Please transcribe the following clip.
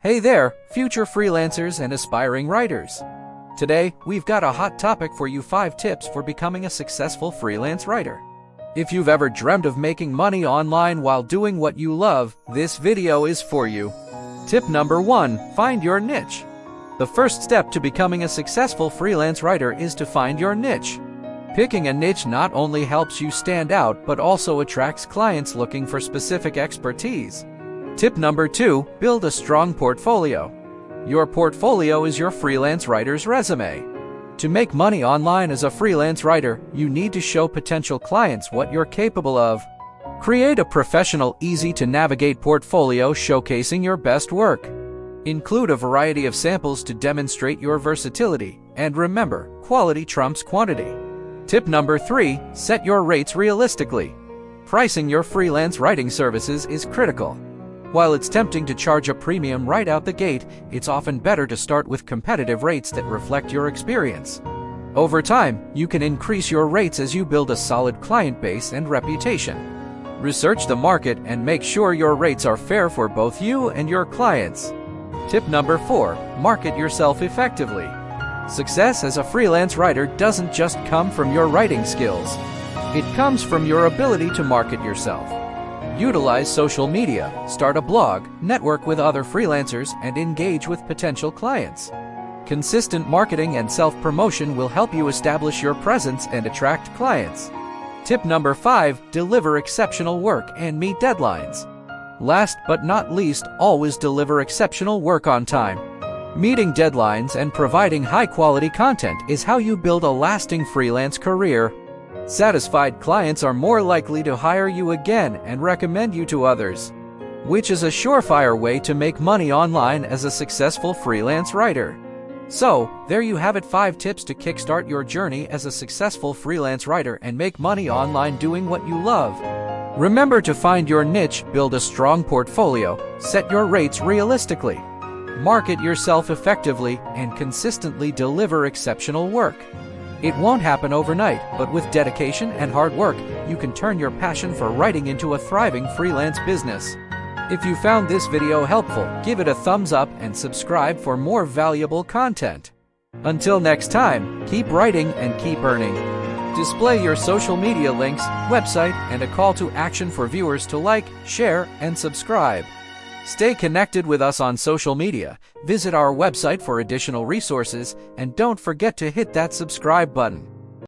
Hey there, future freelancers and aspiring writers. Today, we've got a hot topic for you: 5 tips for becoming a successful freelance writer. If you've ever dreamed of making money online while doing what you love, this video is for you. Tip number 1, find your niche. The first step to becoming a successful freelance writer is to find your niche. Picking a niche not only helps you stand out, but also attracts clients looking for specific expertise. Tip number 2, build a strong portfolio. Your portfolio is your freelance writer's resume. To make money online as a freelance writer, you need to show potential clients what you're capable of. Create a professional, easy-to-navigate portfolio showcasing your best work. Include a variety of samples to demonstrate your versatility, and remember, quality trumps quantity. Tip number 3, set your rates realistically. Pricing your freelance writing services is critical. While it's tempting to charge a premium right out the gate, it's often better to start with competitive rates that reflect your experience. Over time, you can increase your rates as you build a solid client base and reputation. Research the market and make sure your rates are fair for both you and your clients. Tip number 4, market yourself effectively. Success as a freelance writer doesn't just come from your writing skills. It comes from your ability to market yourself. Utilize social media, start a blog, network with other freelancers, and engage with potential clients. Consistent marketing and self-promotion will help you establish your presence and attract clients. Tip number 5, deliver exceptional work and meet deadlines. Last but not least, always deliver exceptional work on time. Meeting deadlines and providing high-quality content is how you build a lasting freelance career. Satisfied clients are more likely to hire you again and recommend you to others, which is a surefire way to make money online as a successful freelance writer. So, there you have it, 5 tips to kickstart your journey as a successful freelance writer and make money online doing what you love. Remember to find your niche, build a strong portfolio, set your rates realistically, market yourself effectively, and consistently deliver exceptional work. It won't happen overnight, but with dedication and hard work, you can turn your passion for writing into a thriving freelance business. If you found this video helpful, give it a thumbs up and subscribe for more valuable content. Until next time, keep writing and keep earning. Display your social media links, website, and a call to action for viewers to like, share, and subscribe. Stay connected with us on social media, visit our website for additional resources, and don't forget to hit that subscribe button.